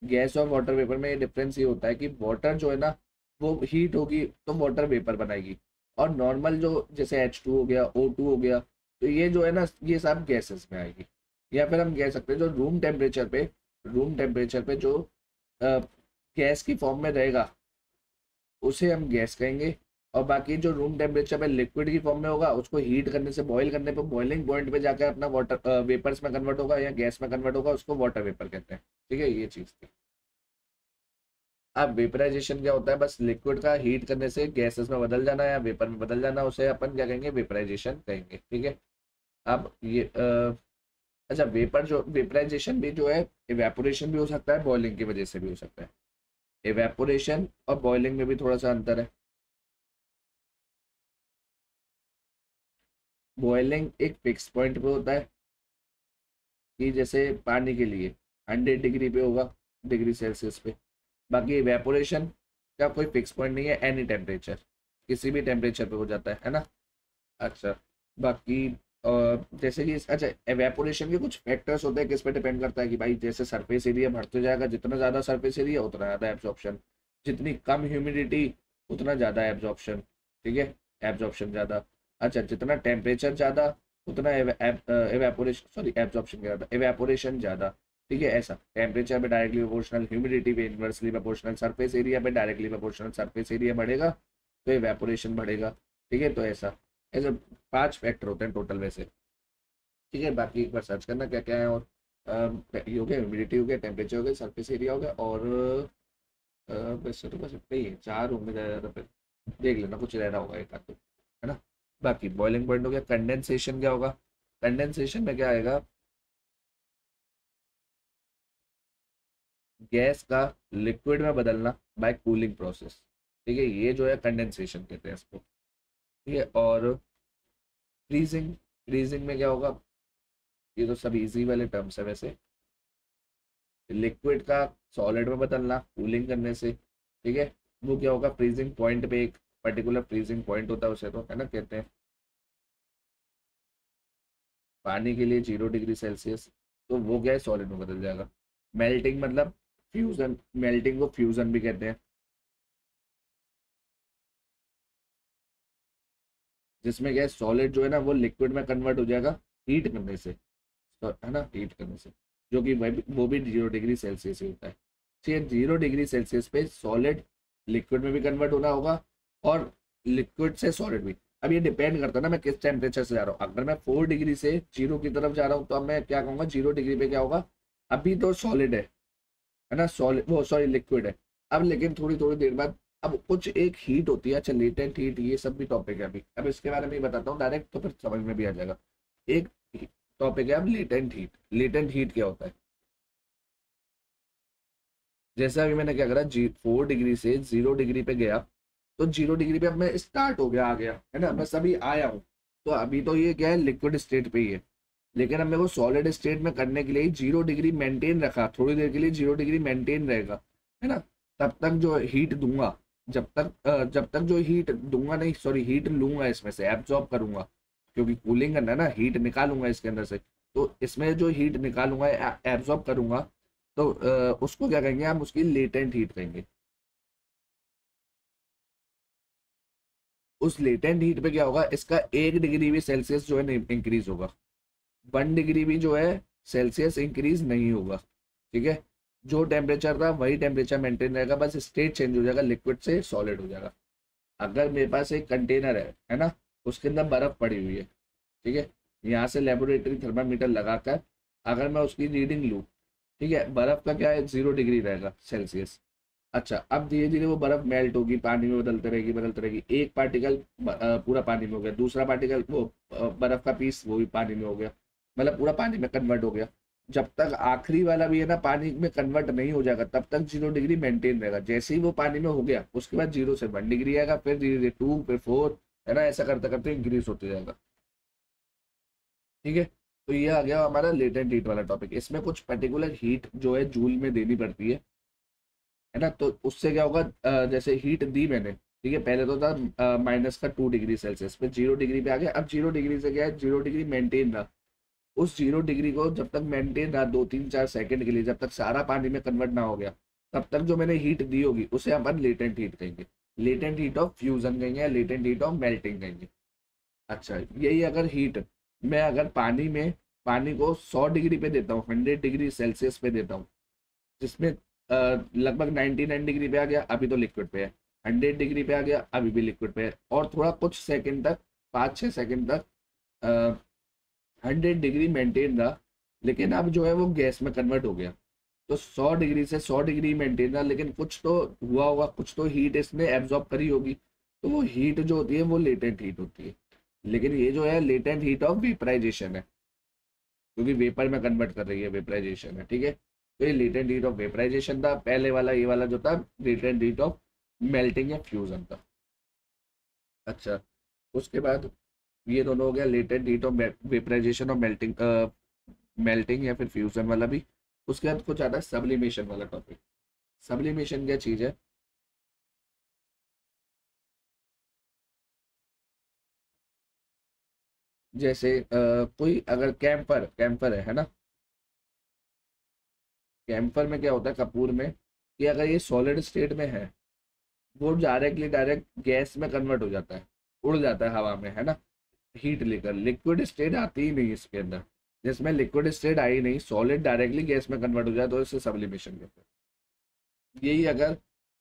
गैस और वाटर वेपर में ये डिफरेंस ये होता है कि वाटर जो है ना, वो हीट होगी तो वाटर वेपर बनाएगी, और नॉर्मल जो जैसे H2 हो गया, O2 हो गया, तो ये जो है ना, ये सब गैसेस में आएगी। या फिर हम कह सकते हैं जो रूम टेम्परेचर पे जो गैस की फॉर्म में रहेगा, उसे हम गैस कहेंगे। और बाकी जो रूम टेम्परेचर पे लिक्विड की फॉर्म में होगा, उसको हीट करने से, बॉईल करने पे, बॉइलिंग पॉइंट पे जाकर अपना वाटर वेपर्स में कन्वर्ट होगा या गैस में कन्वर्ट होगा, उसको वाटर वेपर कहते हैं। ठीक है, ये चीज थी। अब वेपराइजेशन क्या होता है? बस लिक्विड का हीट करने से गैसेस में बदल जाना या वेपर में बदल जाना, उसे अपन क्या कहेंगे? वेपराइजेशन कहेंगे। ठीक है। अब ये अच्छा, वेपर जो वेपराइजेशन भी जो है, इवेपोरेशन भी हो सकता है, बॉइलिंग की वजह से भी हो सकता है। इवेपोरेशन और बॉइलिंग में भी थोड़ा सा अंतर है। बॉइलिंग एक फिक्स पॉइंट पे होता है, कि जैसे पानी के लिए 100 डिग्री पे होगा, डिग्री सेल्सियस पे। बाकी इवेपोरेशन का कोई फिक्स पॉइंट नहीं है, एनी टेम्परेचर, किसी भी टेम्परेचर पे हो जाता है ना। अच्छा, बाकी जैसे कि अच्छा, एवेपोरेशन के कुछ फैक्टर्स होते हैं, किस पे डिपेंड करता है कि भाई जैसे सरफेस एरिया बढ़ते जाएगा, जितना ज़्यादा सरफेस एरिया उतना ज़्यादा एब्जॉर्प्शन, जितनी कम ह्यूमिडिटी उतना ज़्यादा एब्जॉर्प्शन। ठीक है, एब्जॉर्प्शन ज़्यादा। अच्छा, जितना टेम्परेचर ज़्यादा उतना एवेपोरेशन, सॉरी एब्जॉर्प्शन ज़्यादा, एवेपोरेशन ज़्यादा। ठीक है, ऐसा टेम्परेचर पे डायरेक्टली प्रोपोर्शनल, ह्यूमिडिटी पे इनवर्सली प्रोपोर्शनल, सरफेस एरिया पे डायरेक्टली प्रोपोर्शनल, सरफेस एरिया बढ़ेगा तो एवेपोरेशन बढ़ेगा। ठीक है, तो ऐसा ऐसे 5 फैक्टर होते हैं टोटल वैसे। ठीक है, बाकी एक बार सर्च करना क्या क्या है। और ये हो गया, ह्यूमिडिटी हो गया, टेम्परेचर हो गया, सरफेस एरिया हो गया, और वैसे तो बस इतना ही है, 4 होंगे ज़्यादा ज़्यादा। फिर देख लेना, कुछ रह रहा होगा एक आध तो, है ना। बाकी बॉइलिंग पॉइंट हो गया। कंडेंसेशन क्या होगा? कंडेंसेशन में क्या आएगा? गैस का लिक्विड में बदलना बाय कूलिंग प्रोसेस। ठीक है, ये जो है कंडेंसेशन कहते हैं इसको। ठीक है, और फ्रीजिंग, फ्रीजिंग में क्या होगा? ये तो सब इजी वाले टर्म्स है वैसे। लिक्विड का सॉलिड में बदलना कूलिंग करने से। ठीक है, वो क्या होगा? फ्रीजिंग पॉइंट पे, एक पर्टिकुलर फ्रीजिंग पॉइंट होता है, उसे तो है ना कहते हैं। पानी के लिए 0 डिग्री सेल्सियस, तो वो क्या है? सॉलिड में बदल जाएगा। मेल्टिंग मतलब फ्यूजन, मेल्टिंग को फ्यूजन भी कहते हैं, जिसमें क्या है? सॉलिड जो है ना, वो लिक्विड में कन्वर्ट हो जाएगा हीट करने से, तो है ना, हीट करने से, जो कि वो भी 0 डिग्री सेल्सियस ही होता है। तो ये 0 डिग्री सेल्सियस पे सॉलिड लिक्विड में भी कन्वर्ट होना होगा, और लिक्विड से सॉलिड भी। अब ये डिपेंड करता है ना मैं किस टेम्परेचर से जा रहा हूँ। अगर मैं 4 डिग्री से 0 की तरफ जा रहा हूँ, तो अब मैं क्या कहूँगा? 0 डिग्री पे क्या होगा? अभी तो सॉलिड है ना, सॉलिड, वो सॉरी लिक्विड है। अब लेकिन थोड़ी थोड़ी देर बाद, अब कुछ एक हीट होती है, अच्छा लेटेंट हीट, ये सब भी टॉपिक है अभी, अब इसके बारे में ही बताता हूँ डायरेक्ट, तो फिर समझ में भी आ जाएगा। एक टॉपिक है अब लेटेंट हीट। लेटेंट हीट क्या होता है? जैसे अभी मैंने क्या करा, 4 डिग्री से 0 डिग्री पे गया, तो 0 डिग्री पे अब मैं स्टार्ट हो गया, आ गया, है ना, बस अभी आया हूँ। तो अभी तो ये क्या है? लिक्विड स्टेट पे ही है। लेकिन अब मेरे को सॉलिड स्टेट में करने के लिए 0 डिग्री मेंटेन रखा, थोड़ी देर के लिए 0 डिग्री मेंटेन रहेगा, है ना। तब तक जो हीट दूंगा, जब तक जो हीट दूंगा, नहीं सॉरी, हीट लूंगा इसमें से, एब्जॉर्ब करूंगा, क्योंकि कूलिंग करना है ना, हीट निकालूंगा इसके अंदर से। तो इसमें जो हीट निकालूंगा, एब्जॉर्ब करूंगा, तो उसको क्या कहेंगे? हम उसकी लेटेंट हीट कहेंगे। उस लेटेंट हीट पे क्या होगा? इसका 1 डिग्री भी सेल्सियस जो है इंक्रीज होगा, 1 डिग्री भी जो है सेल्सियस इंक्रीज नहीं होगा। ठीक है, जो टेम्परेचर था वही टेम्परेचर मेंटेन रहेगा, बस स्टेट चेंज हो जाएगा, लिक्विड से सॉलिड हो जाएगा। अगर मेरे पास एक कंटेनर है ना, उसके अंदर बर्फ पड़ी हुई है, ठीक है, यहाँ से लेबोरेटरी थर्मामीटर लगाकर अगर मैं उसकी रीडिंग लूँ, ठीक है, बर्फ का क्या है? 0 डिग्री रहेगा सेल्सियस। अच्छा, अब धीरे धीरे वो बर्फ मेल्ट होगी, पानी में बदलते रहेगी, एक पार्टिकल पूरा पानी में हो गया, दूसरा पार्टिकल वो बर्फ का पीस वो भी पानी में हो गया। मतलब पूरा पानी में कन्वर्ट हो गया। जब तक आखिरी वाला भी है ना पानी में कन्वर्ट नहीं हो जाएगा तब तक 0 डिग्री मेंटेन रहेगा। जैसे ही वो पानी में हो गया उसके बाद 0 से 1 डिग्री आएगा, फिर धीरे धीरे 2, फिर 4, है ना, ऐसा करते करते इंक्रीज होते जाएगा। ठीक है, तो ये आ गया हमारा लेटेंट हीट वाला टॉपिक। इसमें कुछ पर्टिकुलर हीट जो है जूल में देनी पड़ती है ना। तो उससे क्या होगा, जैसे हीट दी मैंने, ठीक है, पहले तो था -2 डिग्री सेल्सियस, फिर 0 डिग्री पे आ गया। अब 0 डिग्री से क्या है, 0 डिग्री मेंटेन रहा। उस 0 डिग्री को जब तक मेंटेन रहा 2, 3, 4 सेकंड के लिए, जब तक सारा पानी में कन्वर्ट ना हो गया, तब तक जो मैंने हीट दी होगी उसे अपन लेटेंट हीट कहेंगे। लेटेंट हीट ऑफ फ्यूजन कहेंगे या लेटेंट हीट ऑफ मेल्टिंग कहेंगे। अच्छा, यही अगर हीट मैं अगर पानी को 100 डिग्री पे देता हूँ, 100 डिग्री सेल्सियस पे देता हूँ, जिसमें लगभग 99 डिग्री पे आ गया, अभी तो लिक्विड पे है। 100 डिग्री पे आ गया, अभी भी लिक्विड पे है। और थोड़ा कुछ सेकंड तक, 5, 6 सेकंड तक 100 डिग्री मेंटेन रहा, लेकिन अब जो है वो गैस में कन्वर्ट हो गया। तो 100 डिग्री से 100 डिग्री मेंटेन रहा, लेकिन कुछ तो हुआ होगा, कुछ तो हीट इसने एब्जॉर्ब करी होगी। तो वो हीट जो होती है वो लेटेंट हीट होती है। लेकिन ये जो है लेटेंट हीट ऑफ वेपराइजेशन है, क्योंकि वेपर में कन्वर्ट कर रही है, वेपराइजेशन है। ठीक है, तो ये लेटेंट हीट ऑफ वेपराइजेशन था पहले वाला। ये वाला जो था लेटेंट हीट ऑफ मेल्टिंग या फ्यूजन था। अच्छा, उसके बाद ये दोनों हो गया लेटेंट हीट ऑफ वेपराइजेशन और मेल्टिंग, मेल्टिंग या फिर फ्यूजन वाला भी। उसके बाद कुछ आता है सब्लिमेशन वाला टॉपिक। सब्लिमेशन क्या चीज है, जैसे कोई अगर कैंपर कैंपर है ना, कैंपर में क्या होता है कपूर में, कि अगर ये सॉलिड स्टेट में है, वो डायरेक्ट गैस में कन्वर्ट हो जाता है, उड़ जाता है हवा में, है ना, हीट लेकर। लिक्विड स्टेट आती ही नहीं इसके अंदर। जिसमें लिक्विड स्टेट आई नहीं, सॉलिड डायरेक्टली गैस में कन्वर्ट हो जाए तो इसे सब्लिमेशन कहते हैं। यही अगर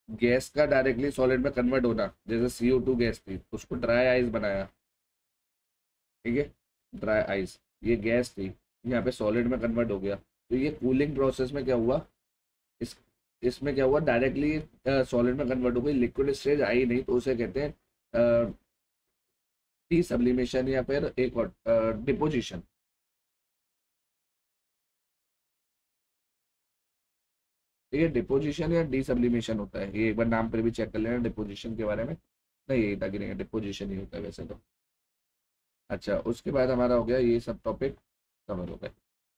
गैस का डायरेक्टली सॉलिड में कन्वर्ट होना, जैसे CO2 गैस थी, उसको ड्राई आइस बनाया, ठीक है, ड्राई आइस, ये गैस थी, यहाँ पे सॉलिड में कन्वर्ट हो गया। तो ये कूलिंग प्रोसेस में क्या हुआ, इस इसमें क्या हुआ, डायरेक्टली सॉलिड में कन्वर्ट हो गई, लिक्विड स्टेज आई नहीं, तो उसे कहते हैं डी सब्लिमेशन या फिर एक और डिपोजिशन। ठीक है, डिपोजिशन या डी सब्लिमेशन होता है, ये एक बार नाम पर भी चेक कर लेना डिपोजिशन के बारे में। नहीं, यही था कि नहीं, डिपोजिशन ही होता है वैसे तो। अच्छा, उसके बाद हमारा हो गया ये सब टॉपिक कवर हो गए।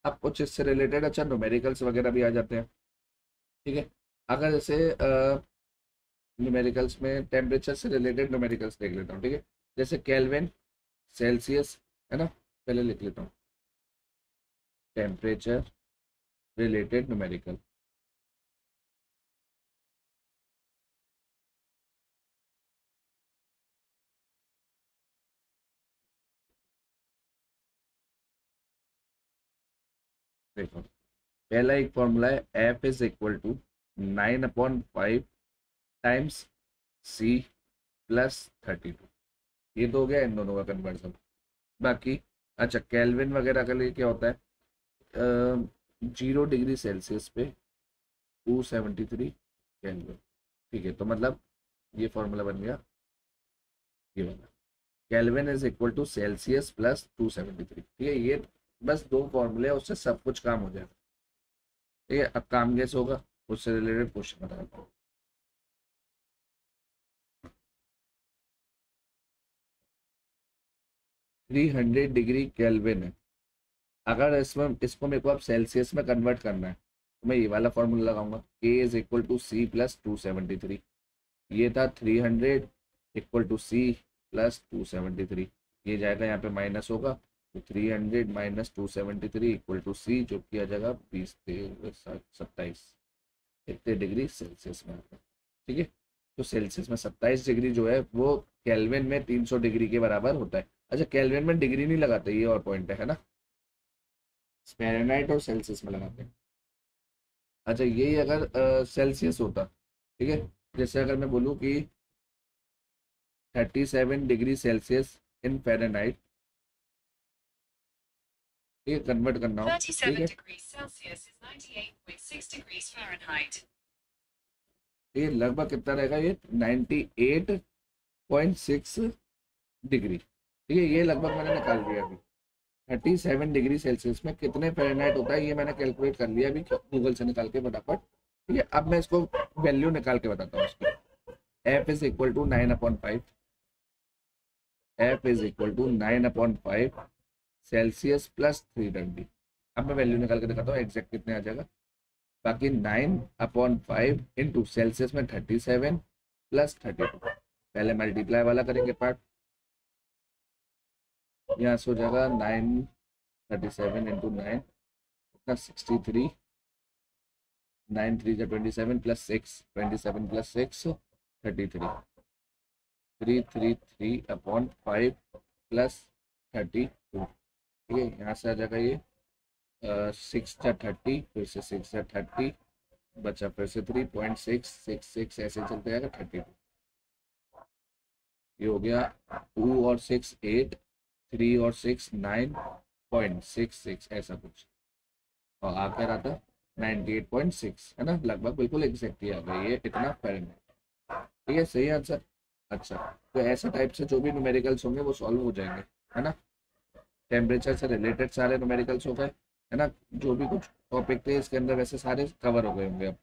अब कुछ इससे रिलेटेड अच्छा न्यूमेरिकल्स वगैरह भी आ जाते हैं। ठीक है, अगर जैसे न्यूमेरिकल्स में टेम्परेचर से रिलेटेड न्यूमेरिकल्स देख लेता हूँ। ठीक है, जैसे केल्विन, सेल्सियस, है ना, पहले लिख लेता हूँ, टेम्परेचर रिलेटेड न्यूमेरिकल। देखो, पहला एक फॉर्मूला है, F = 9/5 टाइम्स C + 32। ये तो हो गया इन दोनों का कन्वर्जन। बाकी अच्छा, केल्विन वगैरह के लिए क्या होता है, 0 डिग्री सेल्सियस पे 273 केल्विन। ठीक है, तो मतलब ये फॉर्मूला बन गया ये वाला, Kelvin = Celsius + 273। ठीक है, ये बस दो फॉर्मूले हैं, उससे सब कुछ काम हो जाएगा। ठीक है, अब काम कैसे होगा, उससे रिलेटेड क्वेश्चन बताता हूँ। 300 डिग्री केल्विन है। अगर इसमें इसको मेरे को अब सेल्सियस में कन्वर्ट करना है, तो मैं ये वाला फॉर्मूला लगाऊंगा, K = C + 273। ये था 300 = C + 273। ये जाएगा यहाँ पे माइनस होगा, तो 300 - 273 = C, जो किया जाएगा 20, 27 इतने डिग्री सेल्सियस में आता है। ठीक है, तो सेल्सियस में 27 डिग्री जो है वो केल्विन में 300 डिग्री के बराबर होता है। अच्छा, केल्विन में डिग्री नहीं लगाते, ये और पॉइंट है ना, फ़ारेनहाइट और सेल्सियस में लगाते हैं। अच्छा, यही अगर सेल्सियस होता, ठीक है, जैसे अगर मैं बोलूँ कि 37 डिग्री सेल्सियस इन फ़ारेनहाइट, ये कन्वर्ट करना हो, ठीक है, ये लगभग कितना रहेगा, ये 98.6 डिग्री। ठीक है, ये लगभग मैंने निकाल दिया अभी। 37 डिग्री सेल्सियस में कितने फ़ारेनहाइट होता है ये मैंने कैलकुलेट कर लिया अभी गूगल से निकाल के फटाफट। ठीक है, अब मैं इसको वैल्यू निकाल के बताता हूँ इसकी। F is equal to 9/5, F is equal to 9/5 Celsius plus 320। अब मैं वैल्यू निकाल के दिखाता हूँ एग्जैक्ट कितने आ जाएगा। बाकी 9/5 इंटू सेल्सियस में 37 प्लस 32, पहले मल्टीप्लाई वाला करेंगे पार्ट, यहाँ से हो जाएगा 937 इंटू 9 इतना 63, 9 3 जा 27 प्लस 6, 27 प्लस 6 33, 333/5 प्लस 32। ठीक है, यहाँ से आ जाएगा ये 6 जा 30, फिर से 6 जा 30, बचा फिर से 3.666 ऐसे चलते जाएगा 32। ये हो गया 2 और 6 8, 3 और 6 9.66 ऐसा कुछ, और आ क्या रहा था 98.6, है ना, लगभग बिल्कुल एग्जैक्ट ही आ गया ये इतना फ़ारेनहाइट। ठीक है, सही आंसर। अच्छा, तो ऐसे टाइप से जो भी न्यूमेरिकल्स होंगे वो सॉल्व हो जाएंगे, है ना। टेम्परेचर से रिलेटेड सारे न्यूमेरिकल्स हो गए, है ना। जो भी कुछ टॉपिक थे इसके अंदर वैसे सारे कवर हो गए होंगे, अब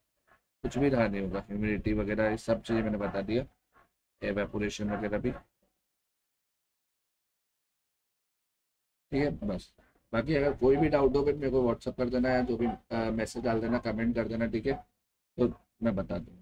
कुछ भी रहा नहीं होगा। ह्यूमिडिटी वगैरह ये सब चीज़ें मैंने बता दिया, एवेपोरेशन वगैरह भी। ठीक है, बस। बाकी अगर कोई भी डाउट हो फिर मेरे को व्हाट्सअप कर देना, या जो भी मैसेज डाल देना, कमेंट कर देना, ठीक है, तो मैं बता दूँगा।